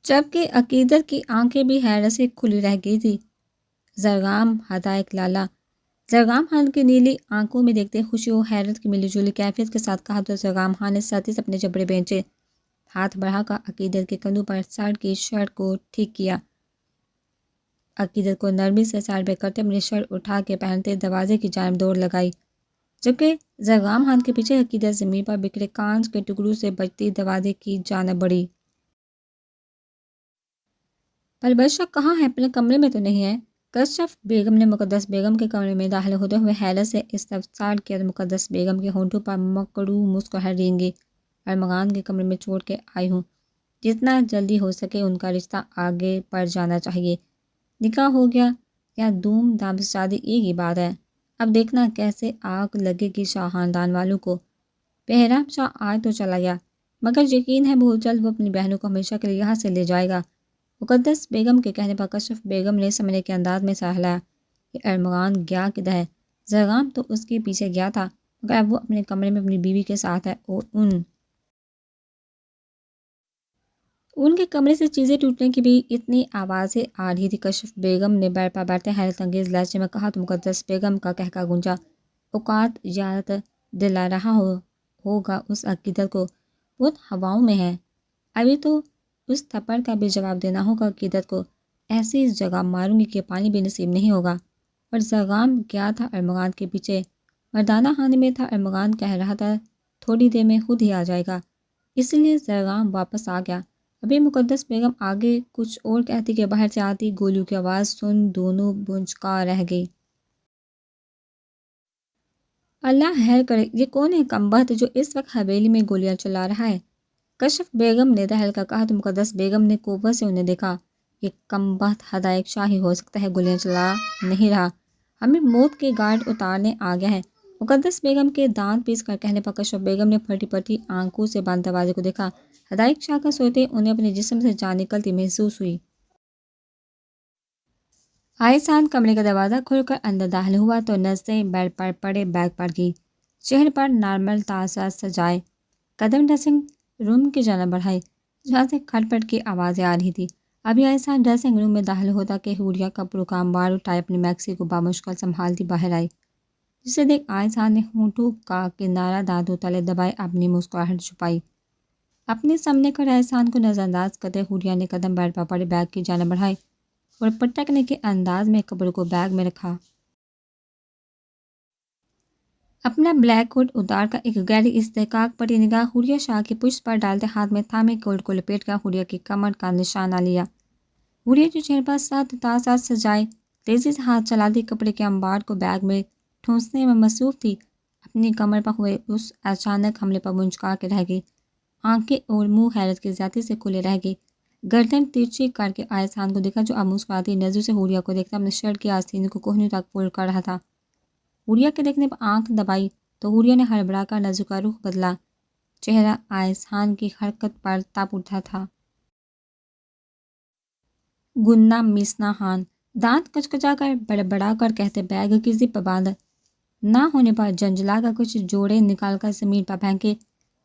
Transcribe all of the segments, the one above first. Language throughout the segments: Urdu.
جبکہ عقیدت کی آنکھیں بھی حیرت سے کھلی رہ گئی تھی۔ زرغام ہدایت لالا زرغام خان کی نیلی آنکھوں میں دیکھتے خوشی و حیرت کی ملی جلی کیفیت کے ساتھ کہا تو زرغام خان نے ساتھ سے اپنے جبڑے بینچے ہاتھ بڑھا کر عقیدت کے کندھوں پر سرٹ کی شرٹ کو ٹھیک کیا۔ عقیدت کو نرمی سے سائڈ پہ کرتے اپنی شرٹ اٹھا کے پہنتے دروازے کی جانب دوڑ لگائی، جبکہ زرغام خان کے پیچھے عقیدت زمین پر بکھرے کانچ کے ٹکڑوں سے بچتی دروازے کی جانب بڑھی۔ پر بادشاہ کہاں ہے؟ اپنے کمرے میں تو نہیں ہے؟ کشف بیگم نے مقدس بیگم کے کمرے میں داخل ہوتے ہوئے حیرت سے استفسار کیا تو مقدس بیگم کے ہونٹوں پر مکڑو مسکراہٹ رینگی۔ ارمغان کے کمرے میں چھوڑ کے آئی ہوں، جتنا جلدی ہو سکے ان کا رشتہ آگے بڑھ جانا چاہیے۔ نکاح ہو گیا یا دھوم دھام سے شادی ایک ہی بات ہے، اب دیکھنا کیسے آگ لگے گی شاہ خاندان والوں کو۔ بہرام شاہ آج تو چلا گیا، مگر یقین ہے بہت جلد وہ اپنی بہنوں کو ہمیشہ کے لیے یہاں سے لے جائے گا۔ مقدس بیگم کے کہنے پر کشف بیگم نے سمجھنے کے انداز میں سر ہلایا کہ ارمغان گیا کدھر ہے؟ زرغام تو اس کے پیچھے گیا تھا، مگر اب وہ اپنے کمرے میں اپنی بیوی کے ساتھ ہے اور ان کے کمرے سے چیزیں ٹوٹنے کی بھی اتنی آوازیں آ رہی تھی۔ کشف بیگم نے بیڈ پر بیٹھتے حیرت انگیز لہجے میں کہا تو مقدس بیگم کا کہکا گونجا۔ اوقات یاد دلا رہا ہوگا اس عقیدت کو، بہت ہواؤں میں ہے، ابھی تو اس تھپڑ کا بھی جواب دینا ہوگا عقیدت کو، ایسی جگہ ماروں گی کہ پانی بھی نصیب نہیں ہوگا۔ اور زرغام گیا تھا ارمغان کے پیچھے، مردانہ خانے میں تھا، ارمغان کہہ رہا تھا تھوڑی دیر میں خود ہی آ جائے گا، اس لیے زرغام واپس آ گیا۔ ابھی مقدس بیگم آگے کچھ اور کہتی کہ باہر سے آتی گولیوں کی آواز سن دونوں بھنجکا رہ گئی۔ اللہ خیر کرے، یہ کون ہے کمبخت جو اس وقت حویلی میں گولیاں چلا رہا ہے؟ کشف بیگم نے دہل کا کہا تو مقدس بیگم نے قوت سے انہیں دیکھا۔ یہ کمبخت ہدایت شاہ ہی ہو سکتا ہے، گولیاں چلا نہیں رہا، ہمیں موت کے گارڈ اتارنے آ گیا ہے۔ مقدس بیگم کے دانت پیس کر کہنے پر کشف بیگم نے پھٹی پھٹی آنکھوں سے بند دروازے کو دیکھا۔ ہدایت شاہ کا سوتے انہیں اپنے جسم سے جان نکلتی محسوس ہوئی۔ آہستہ کمرے کا دروازہ کھل کر اندر داخل ہوا تو نظریں بیڈ پر پڑے بیگ پر گئی، چہرے پر نارمل تاثرات سجائے قدم ڈریسنگ روم کی جانب بڑھائے، جہاں سے کھٹ پٹ کی آوازیں آ رہی تھی۔ ابھی آہستہ ڈریسنگ روم میں داخل ہوتا کہ حوریہ کا پرکام بار اٹھائے اپنی میکسی کو بامشکل سنبھالتی باہر آئی، جسے دیکھ آہستہ نے ہونٹوں کا کنارہ دانتوں تلے دبائے اپنی مسکراہٹ چھپائی۔ اپنے سامنے کھڑے احسان کو نظر انداز کرتے حوریہ نے قدم بیڈ پر پڑے بیگ کی جانب بڑھائے اور پٹکنے کے انداز میں کپڑوں کو بیگ میں رکھا۔ اپنا بلیک کوٹ اتار کر ایک گہری استحقاق پڑی نگاہ حوریہ شاہ کی پشت پر ڈالتے ہاتھ میں تھامے کوٹ کو لپیٹ کر حوریہ کی کمر کا نشانہ لیا۔ حوریہ جو چہرے پر سخت تاثرات سجائے تیزی سے ہاتھ چلاتی کپڑے کے انبار کو بیگ میں ٹھونسنے میں مصروف تھی، اپنی کمر پر ہوئے اس اچانک حملے پر منجھکا کے رہ گئی، آنکھیں اور منہ حیرت کی زیادتی سے کھلے رہ گئی۔ گردن ترچھی کر کے آہستہ کو دیکھا جو اب مسکراتی نظروں سے حوریہ کو دیکھتا اپنے شرٹ کی آستین کو کوہنیوں تک فولڈ کر رہا تھا۔ حوریہ کے دیکھنے پر آنکھ دبائی تو حوریہ نے ہڑبڑا کر نظروں کا رخ بدلا، چہرہ آہستہ کی حرکت پر تپ اٹھا تھا۔ گننا میسنا خان دانت کچکچا کر بڑبڑا کر کہتے بیگ کی زپ باندھ نہ ہونے پر جنجلا کر کچھ جوڑے نکال کر زمین پر پھینکے،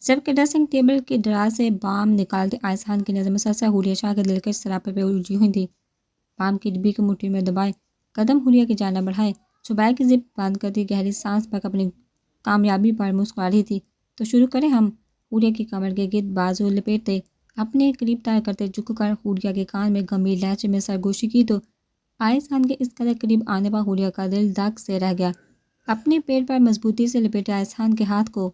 جبکہ ڈریسنگ ٹیبل کی دراز سے بام نکالتے آہستہ کی نظر مسلسل حوریہ شاہ کے دلکش سراپے پہ الجھی ہوئی تھی۔ بام کی ڈبی کی مٹھی میں دبائے قدم حوریہ کی جانب بڑھائے جو بیگ کی زپ بند کرتی گہری سانس پر اپنی کامیابی پر مسکرا رہی تھی۔ تو شروع کریں ہم؟ حوریہ کی کمر کے گرد بازو لپیٹتے اپنے قریب تر کرتے جھک کر حوریہ کے کان میں گمبھیر لہجے میں سرگوشی کی تو آہستہ کے اس قدر قریب آنے پر حوریہ کا دل دھک سے رہ گیا، اپنے پیٹ پر مضبوطی سے لپیٹے آہستہ کے ہاتھ کو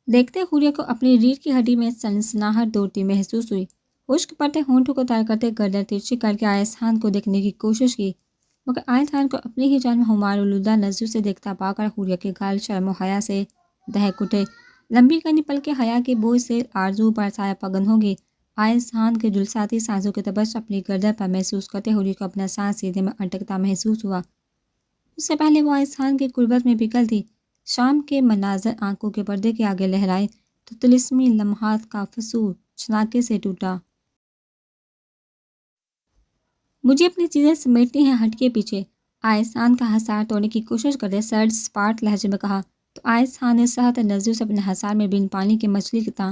دیکھتے حوریہ کو اپنی ریڑھ کی ہڈی میں سنسناہٹ دوڑتی محسوس ہوئی۔ خشک پڑتے ہونٹوں کو تر کرتے گردن ترچھی کر کے آہستہ کو دیکھنے کی کوشش کی، مگر آہستہ کو اپنی ہی جان میں ہمار آلودہ نظروں سے دیکھتا پا کر حوریہ کے گال شرم و حیا سے دہک اٹھے، لمبی کرنی پلکیں حیا کے بوجھ سے آرزو پر سایہ پگن ہوگی۔ آہستہ کے جلساتی سانسوں کے تبش اپنی گردن پر محسوس کرتے حوریہ کو اپنا سانس سینے میں اٹکتا محسوس ہوا۔ اس سے پہلے وہ آہستہ کی قربت میں پگھل تھی، شام کے مناظر آنکھوں کے پردے کے آگے لہرائے تو طلسمی لمحات کا فسور چھناکے سے ٹوٹا۔ مجھے اپنی چیزیں سمیٹنی ہیں، ہٹ کے پیچھے، آہستہ کا حصار توڑنے کی کوشش کرتے سرد سپاٹ لہجے میں کہا تو آہستہ نے سخت نظروں سے اپنے حصار میں بن پانی کی مچھلی کی طرح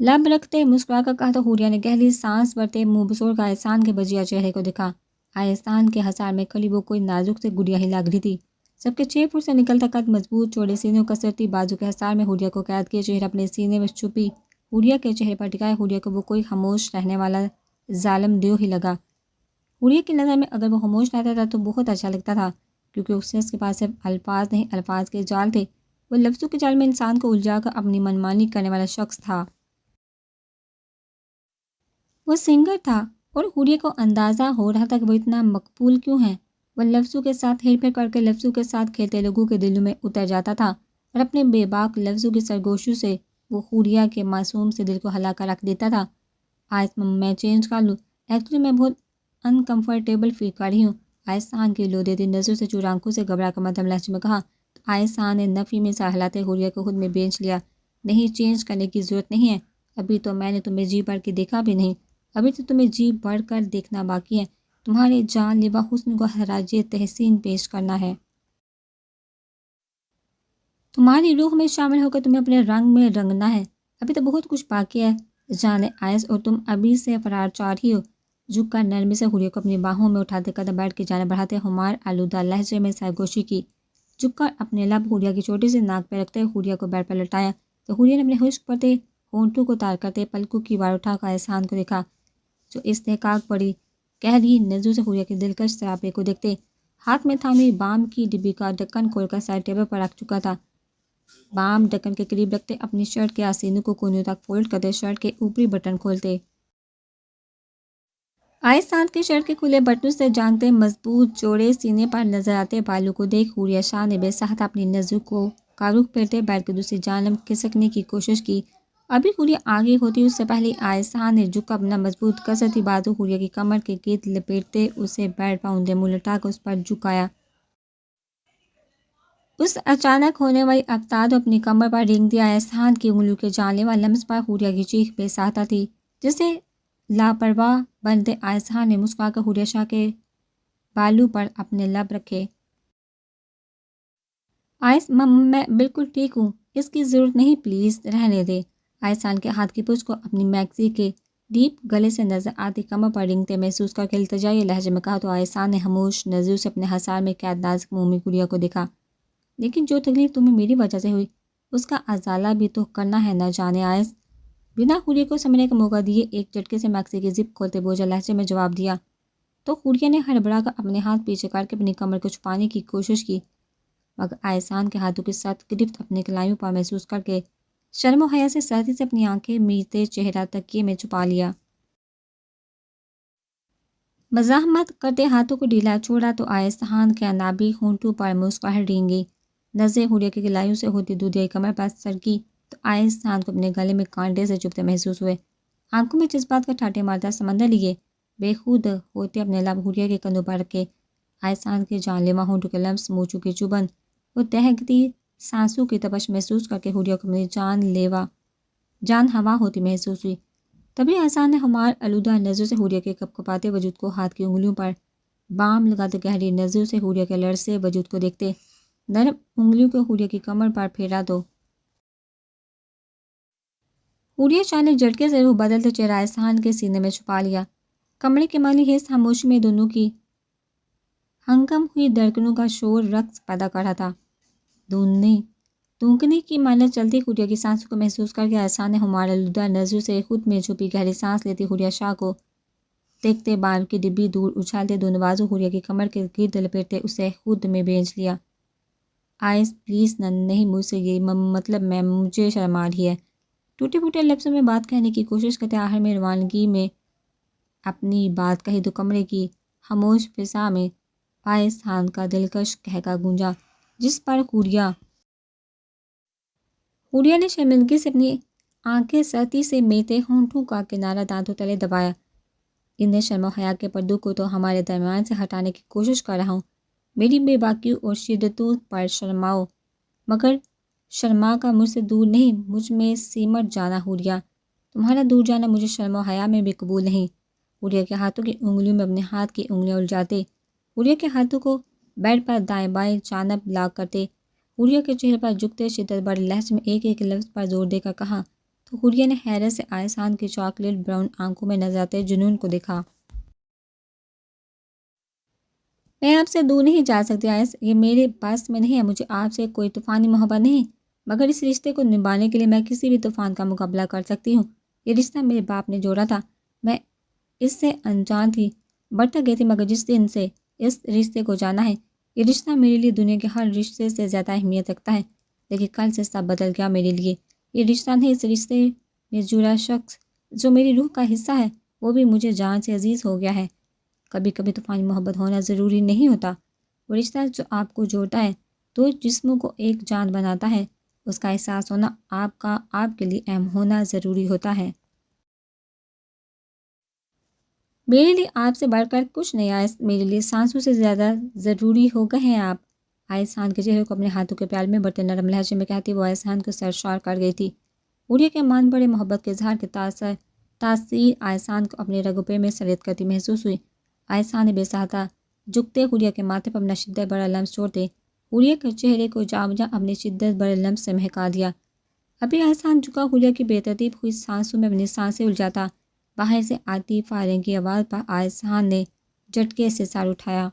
لب رکھتے مسکرا کر کہا تو حوریہ نے گہری سانس بھرتے منہ بسور احسان کے بجیا چہرے کو دکھا۔ احسان کے ہسار میں کلی وہ کوئی نازک سے گڑیا ہی لگ رہی تھی۔ سب کے 6 فٹ سے نکلتا قد، مضبوط چوڑے سینے کو کسرتی بازو کے ہسار میں حوریہ کو قید کیے، چہرہ اپنے سینے میں چھپی حوریہ کے چہرے پر ٹکائے۔ حوریہ کو وہ کوئی خاموش رہنے والا ظالم دیو ہی لگا۔ حوریہ کی نظر میں اگر وہ خاموش رہتا تھا تو بہت اچھا لگتا تھا، کیونکہ اس کے پاس صرف الفاظ نہیں، الفاظ کے جال تھے۔ وہ لفظوں کے جال میں انسان کو الجھا کر اپنی منمانی کرنے والا شخص تھا۔ وہ سنگر تھا اور حوریہ کو اندازہ ہو رہا تھا کہ وہ اتنا مقبول کیوں ہے۔ وہ لفظوں کے ساتھ ہیر پھیر کر کے لفظوں کے ساتھ کھیلتے لوگوں کے دلوں میں اتر جاتا تھا، اور اپنے بے باک لفظوں کی سرگوشیوں سے وہ حوریہ کے معصوم سے دل کو ہلا کر رکھ دیتا تھا۔ آج میں چینج کر لوں، ایکچولی میں بہت انکمفرٹیبل فیل کر رہی ہوں، احسان کی لو دیتی نظر سے چور آنکھوں سے گھبرا کر مدھم لہجے میں کہا۔ احسان نے نفی میں سر ہلاتے حوریہ کو خود میں بینچ لیا۔ نہیں، چینج کرنے کی ضرورت نہیں ہے، ابھی تو میں نے تمہیں جی بھر کے دیکھا بھی نہیں، ابھی تو تمہیں جی بڑھ کر دیکھنا باقی ہے، تمہارے جان لیوا حسن کو خراج تحسین پیش کرنا ہے، تمہاری روح میں شامل ہو کر تمہیں اپنے رنگ میں رنگنا ہے، ابھی تو بہت کچھ باقی ہے جانے آئس، اور تم ابھی سے فرار چار ہی ہو۔ جھک کر نرمی سے حوریہ کو اپنی باہوں میں اٹھاتے قدم بیٹھ کی جانب بڑھاتے ہمار آلودہ لہجے میں سرگوشی کی۔ جھک کر اپنے لب حوریہ کی چھوٹی سی ناک پہ رکھتے حوریہ کو بیڈ پر لٹایا تو حوریہ نے اپنے خشک پڑتے ہونٹوں کو تار کرتے پلکوں کی وار اٹھا کر احسان کو دیکھا، جو استحقاق پڑی گہری نظروں سے حوریہ کے دلکش سراپے کو دیکھتے ہاتھ میں تھامی بام کی ڈبی کا ڈھکن کھول کر سائڈ ٹیبل پر رکھ چکا تھا۔ بام ڈھکن کے قریب رکھتے اپنی شرٹ کے آستینوں کو کونیوں تک فولڈ کرتے شرٹ کے اوپری بٹن کھولتے۔ احسان کی شرٹ کے کھلے بٹنوں سے جانتے مضبوط چوڑے سینے پر نظر آتے بالوں کو دیکھ حوریہ شاہ نے بے ساختہ اپنی نظروں کو کاروخ پھیرتے بیٹھ کے دوسری جانب کھسکنے کی کوشش کی۔ ابھی حوریہ آگے ہوتی اس سے پہلے احسان نے جھک کر اپنا مضبوط کسرتی بازو حوریہ کی کمر کے گرد لپیٹتے اسے بیڈ پر اونڈے منہ لٹا کر اس پر جھکایا۔ اس اچانک ہونے والی افتاد اپنی کمر پر رینگ دیا۔ احسان کی انگلیوں کے جان لیوا لمس پر حوریہ کی چیخ بے ساختہ تھی، جسے لاپرواہ بنتے احسان نے مسکرا کر حوریہ شاہ کے بالوں پر اپنے لب رکھے۔ میں بالکل ٹھیک ہوں، اس کی ضرورت نہیں، پلیز رہنے دے۔ احسان کے ہاتھ کی پچ کو اپنی میکسی کے ڈیپ گلے سے نظر آتی کمر پر رینگتے محسوس کر کے التجائی لہجے میں کہا تو احسان نے خاموش نظروں سے اپنے ہسار میں قید نازک مومی حوریہ کو دیکھا۔ لیکن جو تکلیف تمہیں میری وجہ سے ہوئی اس کا ازالہ بھی تو کرنا ہے نہ جانے آئس۔ بنا حوریہ کو سمجھنے کا موقع دیے ایک جھٹکے سے میکسی کی زپ کھولتے بوجھل لہجے میں جواب دیا تو حوریہ نے ہڑبڑا کر اپنے ہاتھ پیچھے کر کے اپنی کمر کو چھپانے کی کوشش کی، مگر احسان کے ہاتھوں کے ساتھ گرفت اپنے کلائیوں پر محسوس کر کے شرم و حیا سے سختی سے اپنی آنکھیں میچتے چہرہ تکیے میں چھپا لیا۔ مزاحمت کرتے ہاتھوں کو ڈھیلا چھوڑا تو احسان کے نابی ہونٹوں پر مسکراہٹ رینگی، نظریں حوریہ کے کلائیوں سے ہوتی دودھیائی کمر پر سرکی تو احسان کو اپنے گلے میں کانٹے سے چبھتے محسوس ہوئے۔ آنکھوں میں جذبات کا ٹھاٹے مارتا سمندر لیے بے خود ہوتے اپنے لب حوریہ کے کندھوں پر رکھے۔ احسان کے جان لیوا ہونٹوں کے لمس، مونچھوں کی چبھن اور دہکتی سانسوں کی تپش محسوس کر کے حوریہ کو اپنی جان ہوا ہوتی محسوس ہوئی۔ تبھی احسان نے ہمار آلودہ نظروں سے حوریہ کے کپ کپاتے وجود کو ہاتھ کی انگلیوں پر بام لگاتے گہری نظروں سے حوریہ کے لرزتے وجود کو دیکھتے نرم انگلیوں کو حوریہ کی کمر پر پھیرا تو حوریہ شاہ نے جھٹکے سے روح بدلتے چہرہ احسان کے سینے میں چھپا لیا۔ کمرے کے مالی حص خاموشی میں دونوں کی ہنگم ہوئی دھڑکنوں کا شور رقص پیدا کر رہا تھا۔ دونکنے کی مانند چلتی حوریہ کی سانسوں کو محسوس کر کے احسان نے ہمار آلودہ نظروں سے خود میں چھپی گہری سانس لیتی حوریہ شاہ کو دیکھتے بال کی ڈبی دور اچھالتے دونوں بازو حوریہ کی کمر کے گرد لپیٹتے اسے خود میں بھیج لیا۔ آئس پلیز نہیں، مجھ سے یہ مطلب مجھے شرم آ رہی ہے، ٹوٹے پھوٹے لفظوں میں بات کہنے کی کوشش کرتے آخر میں روانگی میں اپنی بات کہی تو کمرے کی خاموش فضا میں احسان کا دلکش قہقہ گونجا، جس پر حوریہ نے شرمندگی سے اپنی آنکھیں سختی سے میتے ہونٹوں کا کنارہ دانتوں تلے دبایا۔ انہیں شرم و حیا کے پردوں کو تو ہمارے درمیان سے ہٹانے کی کوشش کر رہا ہوں، میری بے باکیوں اور شدتوں پر شرماؤ، مگر شرما کا مجھ سے دور نہیں، مجھ میں سمٹ جانا حوریہ، تمہارا دور جانا مجھے شرم و حیا میں بھی قبول نہیں۔ حوریہ کے ہاتھوں کی انگلیوں میں اپنے ہاتھ کی انگلیاں الجھاتے حوریہ کے ہاتھوں کو بیڈ پر دائیں بائیں جانب لاک کرتے حوریہ کے چہرے پر جھکتے شدت بڑے لہجے میں ایک ایک لفظ پر زور دے کر کہا تو حوریہ نے حیرت سے آئسان کی چاکلیٹ براؤن آنکھوں میں نظر آتے جنون کو دیکھا۔ میں آپ سے دور نہیں جا سکتی آئس، یہ میرے بس میں نہیں ہے، مجھے آپ سے کوئی طوفانی محبت نہیں، مگر اس رشتے کو نبھانے کے لیے میں کسی بھی طوفان کا مقابلہ کر سکتی ہوں۔ یہ رشتہ میرے باپ نے جوڑا تھا، میں اس سے انجان تھی، بڑھتا گئی تھی، مگر جس دن سے اس رشتے کو جانا ہے، یہ رشتہ میرے لیے دنیا کے ہر رشتے سے زیادہ اہمیت رکھتا ہے۔ لیکن کل سے سب بدل گیا میرے لیے، یہ رشتہ نہیں، اس رشتے میں جڑا شخص جو میری روح کا حصہ ہے وہ بھی مجھے جان سے عزیز ہو گیا ہے۔ کبھی کبھی طوفانی محبت ہونا ضروری نہیں ہوتا، وہ رشتہ جو آپ کو جوڑتا ہے، دو جسموں کو ایک جان بناتا ہے، اس کا احساس ہونا آپ کے لیے اہم ہونا ضروری ہوتا ہے۔ میرے لیے آپ سے بڑھ کر کچھ نہیں آئے، میرے لیے سانسوں سے زیادہ ضروری ہو گئے ہیں آپ۔ آئسان کے چہرے کو اپنے ہاتھوں کے پیال میں بڑھتے نرم لہجے میں کہتی وہ آئسان کو سرشار کر گئی تھی۔ حوریہ کے مان بڑے محبت کے اظہار کے تاثیر آئسان کو اپنے رگبے میں سرید کرتی محسوس ہوئی۔ آئسان نے بے سہتا جھکتے حوریہ کے ماتھے پر اپنا شدت بڑا لمس چھوڑتے حوریہ کے چہرے کو جا بجا اپنی شدت بڑے لمس سے مہکا دیا۔ ابھی آئسان جھکا حوریہ کی بے ترتیب ہوئی سانسوں میں اپنی سانسیں الجھاتا، باہر سے آتی فائرنگ کی آواز پر آئسان نے جھٹکے سے سر اٹھایا۔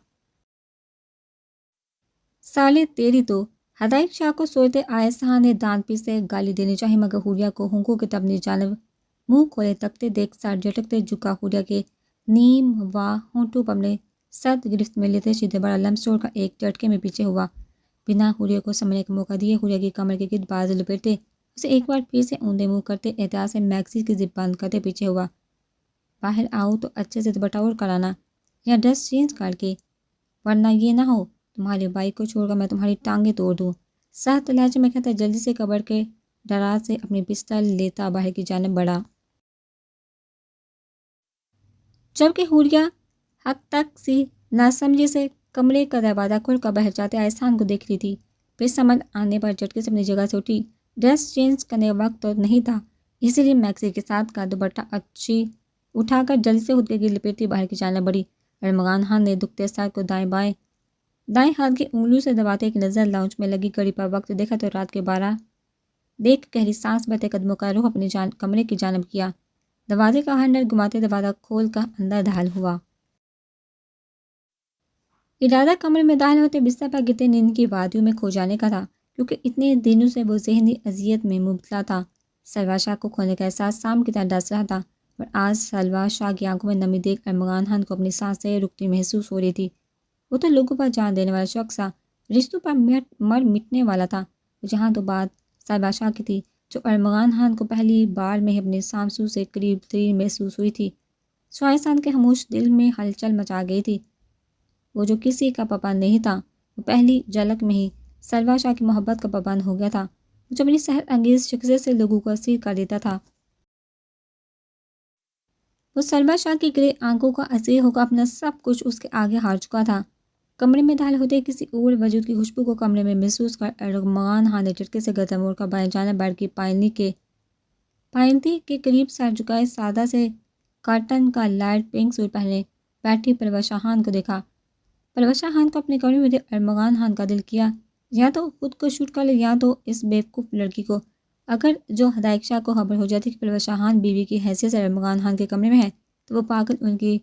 سالے تیری تو! ہدایت شاہ کو سوچتے آئسان نے دانت پیسے گالی دینی چاہی، مگر حوریہ کو ہونکوں کے اپنی جانب منہ کھولے تکتے دیکھ سر جھٹکتے جھکا حوریہ کے نیم وا ہونٹوں پر اپنے سخت گرفت میں لیتے سیدھے بڑا لمس چھوڑ کر ایک جھٹکے میں پیچھے ہوا، بنا حوریہ کو سمجھنے کا موقع دیے حوریہ کی کمر کے گرد باز لپیٹتے اسے ایک بار پھر سے اوندے منہ کرتے احتیاط سے میگزین کی زپ بند کرتے پیچھے ہوا۔ باہر آؤ تو اچھے سے دوپٹہ اوڑھ کر آنا یا ڈریس چینج کر کے، ورنہ یہ نہ ہو تمہارے بھائی کو چھوڑ کر میں تمہاری ٹانگیں توڑ دوں۔ سخت لہجے میں کہتا جلدی سے کبر کے دراز سے اپنی پستل لیتا باہر کی جانب بڑھا، جبکہ حوریہ حد تک سی ناسمجھی سے کمرے کا دروازہ کھول کر باہر جاتے آئسان کو دیکھ رہی تھی۔ پھر سمجھ آنے پر جھٹکے سے اپنی جگہ سے اٹھی، ڈریس چینج کرنے کا وقت تو نہیں تھا، اسی لیے میکسی کے ساتھ کا دوپٹہ اچھی اٹھا کر جلدی سے خود کے گرد لپیٹتی باہر کی جانب بڑھی۔ ارمغان خان نے دکھتے سر کو دائیں ہاتھ کی انگلیوں سے دباتے ایک نظر لاؤنج میں لگی گھڑی پر وقت دیکھا تو رات کے 12 دیکھ گہری سانس بھرتے قدموں کا رخ اپنے کمرے کی جانب کیا، دروازے کا ہینڈل گھماتے دروازہ کھول کر اندر داخل ہوا۔ ارادہ کمرے میں داخل ہوتے بستر پر گرتے نیند کی وادیوں میں کھو جانے کا تھا، کیونکہ اتنے دنوں سے وہ ذہنی اذیت میں مبتلا تھا۔ سلوا شاہ کو کھونے کا احساس سام کی طرح ڈس رہا تھا، پر آج سلوا شاہ کی آنکھوں میں نمی دیکھ ارمغان خان کو اپنی سانسیں رکتی محسوس ہو رہی تھی۔ وہ تو لوگوں پر جان دینے والا شخص تھا، رشتوں پر مر مٹنے والا تھا، جہاں تو بات سلوا شاہ کی تھی جو ارمغان خان کو پہلی بار میں اپنے سانسوں سے قریب ترین محسوس ہوئی تھی۔ آئسان کے خاموش دل میں ہلچل مچا گئی تھی، وہ جو کسی کا پابند نہیں تھا، وہ پہلی جھلک میں ہی سلوا شاہ کی محبت کا پابند ہو گیا تھا، جو اپنی سحر انگیز شخصیت سے لوگوں کو اسیر کر دیتا تھا۔ وہ سلوا شاہ کی گرے آنکھوں کا اسیر ہو کر اپنا سب کچھ اس کے آگے ہار چکا تھا۔ کمرے میں داخل ہوتے کسی اور وجود کی خوشبو کو کمرے میں محسوس کر ارمغان خان نے جھٹکے سے گردن موڑ کر بائیں جانب بیڈ کی پائنتی کے قریب سر جھکائے سادہ سے کاٹن کا لائٹ پنک سوٹ پہنے بیٹھی پروشا خان کو دیکھا۔ پروشا خان کو اپنے کمرے میں دیکھ ارمغان خان کا دل کیا یا تو خود کو شوٹ کر لے یا تو اس بیوقوف لڑکی کو۔ اگر جو ہدایت شاہ کو خبر ہو جاتی کہ پروشا خان بیوی کی حیثیت سے ارمغان خان کے کمرے میں ہے تو وہ پاگل ان کی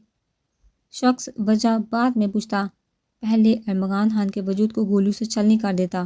شخص وجہ بعد میں پوچھتا، پہلے ارمغان خان کے وجود کو گولوں سے چھلنی کر دیتا۔